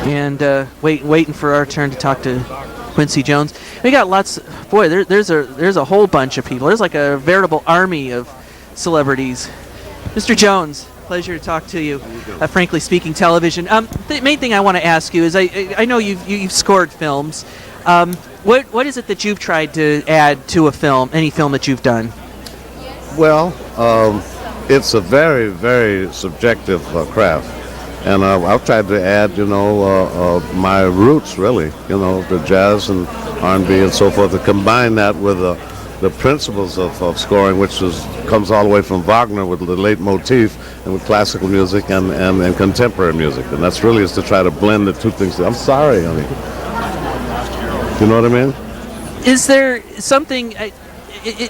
and waiting for our turn to talk to Quincy Jones. We got lots. Boy, there's a whole bunch of people. There's like a veritable army of celebrities. Mr. Jones, pleasure to talk to you. Frankly Speaking Television. The main thing I want to ask you is I know you've scored films. What is it that you've tried to add to a film, any film that you've done? Well, it's a very, very subjective craft. And I've tried to add, my roots, really, the jazz and R&B and so forth, to combine that with the principles of scoring, which comes all the way from Wagner with the leitmotif and with classical music and contemporary music. And that's really is to try to blend the two things. I'm sorry, honey. You know what I mean? Is there something...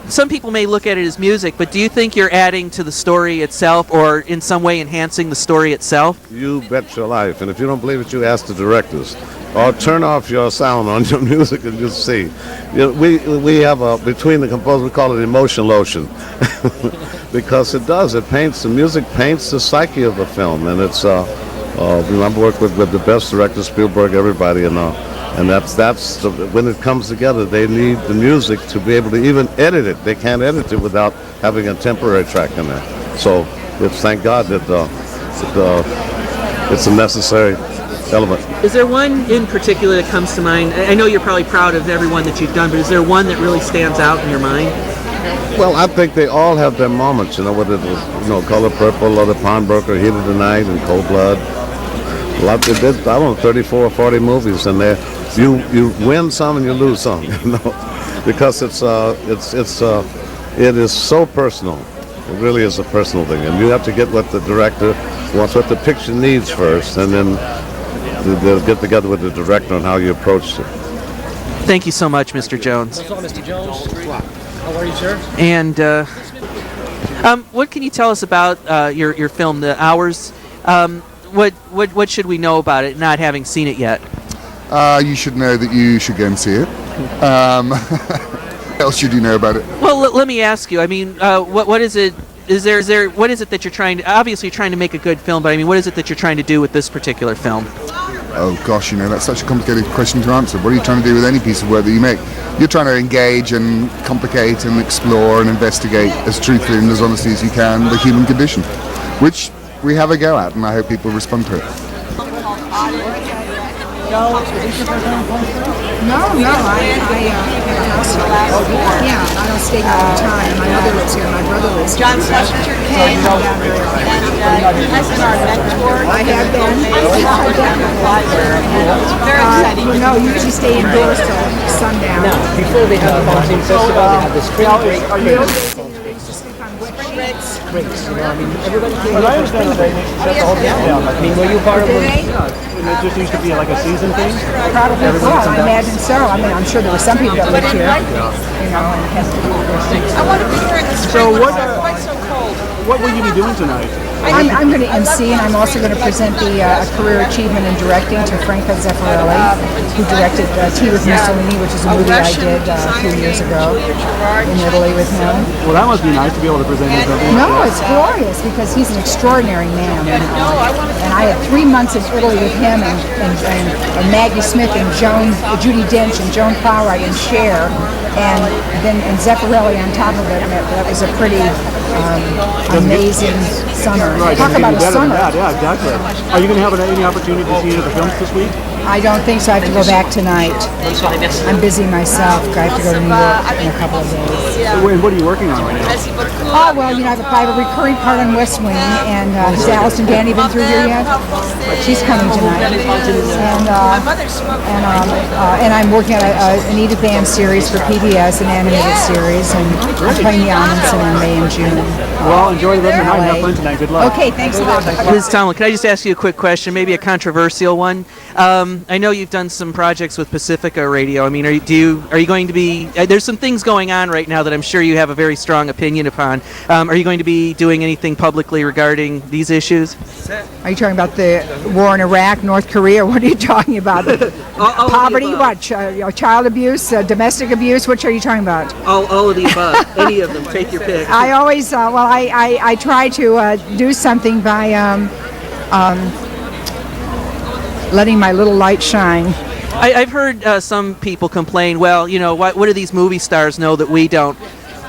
some people may look at it as music, but do you think you're adding to the story itself or in some way enhancing the story itself? You bet your life. And if you don't believe it, you ask the directors. Or turn off your sound on your music and just see. We have between the composers, we call it emotion lotion. Because it does. The music paints the psyche of a film. And it's, I've worked with the best directors, Spielberg, everybody, and that's when it comes together, they need the music to be able to even edit it. They can't edit it without having a temporary track in there. So thank God that it's a necessary element. Is there one in particular that comes to mind? I know you're probably proud of everyone that you've done, but is there one that really stands out in your mind? Well, I think they all have their moments, whether it was, Color Purple or The Pawnbroker, Heat of the Night, and Cold Blood. I don't know, 34 or 40 movies, and you win some and you lose some, because it is so personal. It really is a personal thing, and you have to get what the director wants, what the picture needs first, and then they'll get together with the director on how you approach it. Thank you so much, Mr. Jones. Hello, Mr. Jones. How are you, sir? And what can you tell us about your film, The Hours? What should we know about it, not having seen it yet? You should know that you should go and see it. What else should you know about it? Well, let me ask you. I mean, what is it? What is it that you're trying to? Obviously, you're trying to make a good film, but I mean, what is it that you're trying to do with this particular film? Oh gosh, that's such a complicated question to answer. What are you trying to do with any piece of work that you make? You're trying to engage and complicate and explore and investigate as truthfully and as honestly as you can the human condition, which we have a go at, and I hope people respond to it. No, I have a house here. Yeah, I don't stay here all the time. My mother lives here, my brother lives here. John Schlesinger came, and has been our mentor. I have been. Very exciting. You usually stay indoors till sundown. Now, before they have the Mountain Festival, they have the spring break. They used to sleep on breaks. Everybody came. But I understand that they shut the whole town down. Were you part of Did it? they? It just used to be like a season thing. Probably well, I imagine so. I mean, I'm sure there were some people that lived here. I want to be here in the spring So when what, it's not quite so cold. What will you be doing tonight? I'm going to MC, and I'm also going to present the Career Achievement in Directing to Franco Zeffirelli, who directed Tea with Mussolini, which is a movie I did a few years ago in Italy with him. Well, that must be nice to be able to present yourself. No, it's glorious because he's an extraordinary man. And I had 3 months in Italy with him and Maggie Smith and Judi Dench and Joan Plowright and Cher, and Zeffirelli on top of it. And that was a pretty amazing summer. Right, Talk about a better summer. than that, yeah, exactly. Are you going to have any opportunity to see any of the films this week? I don't think so. I have to go back tonight. I'm busy myself. I have to go to New York in a couple of days. And what are you working on right now? Oh, well, I have a recurring part on West Wing, and has Allison Danny been through here yet? She's coming tonight. And I'm working on an Edith Ann series for PBS, an animated series, and I'm playing the Amundsen in May and June. Well, enjoy the rest of the night and have fun tonight. Good luck. Okay, thanks a lot. Ms. Tomlin, can I just ask you a quick question, maybe a controversial one? I know you've done some projects with Pacifica Radio. I mean, are you going to be? There's some things going on right now that I'm sure you have a very strong opinion upon. Are you going to be doing anything publicly regarding these issues? Are you talking about the war in Iraq, North Korea? What are you talking about? Poverty? What? Child abuse? Domestic abuse? Which are you talking about? All of the above. Any of them. Take your pick. I always, I try to do something by letting my little light shine. I've heard some people complain, well, you know, what do these movie stars know that we don't?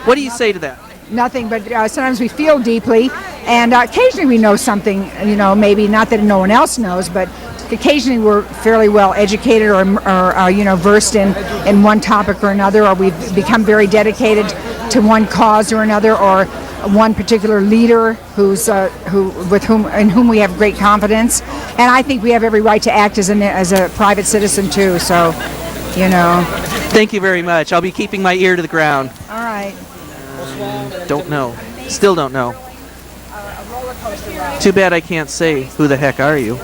What do you say to that? Nothing, but sometimes we feel deeply, and occasionally we know something, you know, maybe not that no one else knows, but occasionally we're fairly well educated or you know, versed in one topic or another, or we've become very dedicated to one cause or another, or one particular leader in whom we have great confidence. And I think we have every right to act as a private citizen too, so, you know. Thank you very much. I'll be keeping my ear to the ground. All right. Don't know. Still don't know. Too bad I can't say who the heck are you.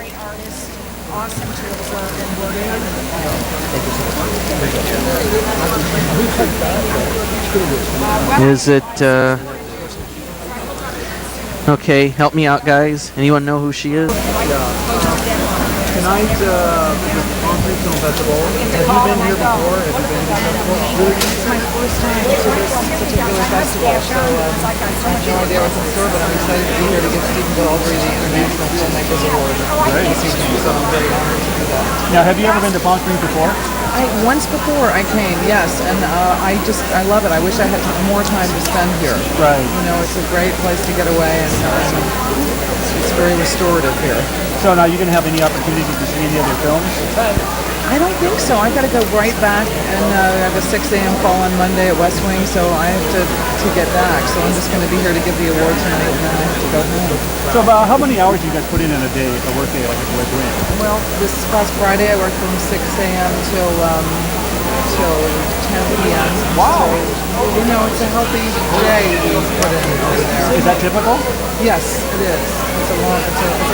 Is it okay, help me out, guys. Anyone know who she is? Tonight, the Palm Springs Film Festival. Have you been here before? Have you been to the festival? It's my first time to this particular festival, so I have no idea what's in store, but I'm excited to be here to give Stephen Baldry the International Filmmakers Award. Right. So I'm very honored to do that. Now, have you ever been to Palm Springs before? Once before I came, yes, and I love it. I wish I had more time to spend here. Right. You know, it's a great place to get away, and it's very restorative here. So now you're going to have any opportunity to see any other films? I don't think so. I got to go right back, and I have a 6 a.m. call on Monday at West Wing, so I have to get back. So I'm just going to be here to give the award tonight, and then I have to go home. So about how many hours do you guys put in a day, a work day like at West Wing? Well, this past Friday I worked from 6 a.m. till 10 p.m. Wow. So, you know, it's a healthy day we put in over there. Is that typical? Yes, it is. It's a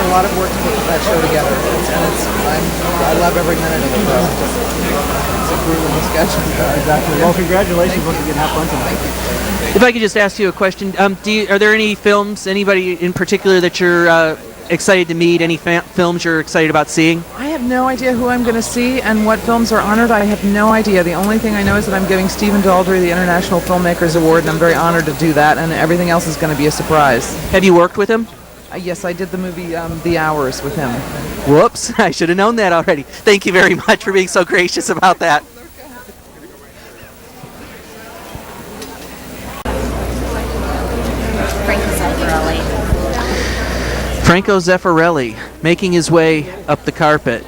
lot of work to put that show together. I love every minute of it, though. It's a grueling schedule. Exactly. Well, congratulations once again. Have fun tonight. If I could just ask you a question, are there any films, anybody in particular that you're excited to meet? Any films you're excited about seeing? I have no idea who I'm going to see and what films are honored. I have no idea. The only thing I know is that I'm giving Stephen Baldry the International Filmmakers Award, and I'm very honored to do that, and everything else is going to be a surprise. Have you worked with him? Yes, I did the movie The Hours with him. Whoops, I should have known that already. Thank you very much for being so gracious about that. Franco Zeffirelli making his way up the carpet.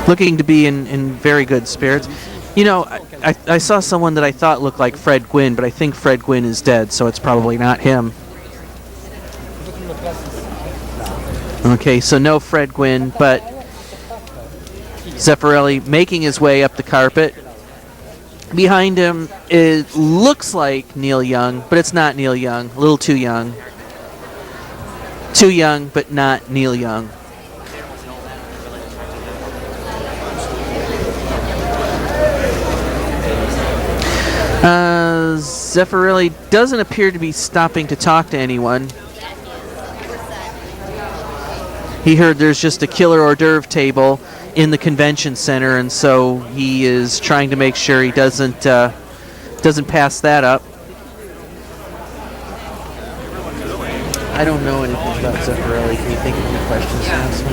Looking to be in very good spirits. You know, I saw someone that I thought looked like Fred Gwynn, but I think Fred Gwynn is dead, so it's probably not him. Okay, so no Fred Gwynn, but Zeffirelli making his way up the carpet. Behind him, it looks like Neil Young, but it's not Neil Young. A little too young. Too young, but not Neil Young. Zeffirelli doesn't appear to be stopping to talk to anyone. He heard there's just a killer hors d'oeuvre table in the convention center, and so he is trying to make sure he doesn't pass that up. I don't know anything about Zeffirelli. Can you think of any questions to ask him?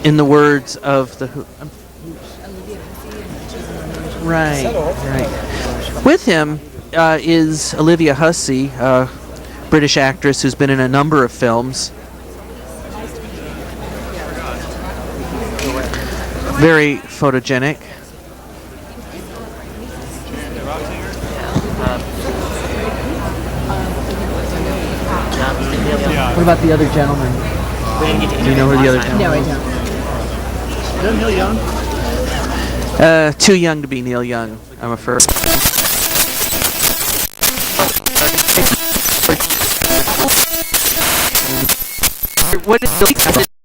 In the words of the right. With him is Olivia Hussey, a British actress who's been in a number of films. Very photogenic. What about the other gentleman? Do you know who the other gentleman is? No, I don't. Is that Neil Young? Too young to be Neil Young, I'm afraid. What is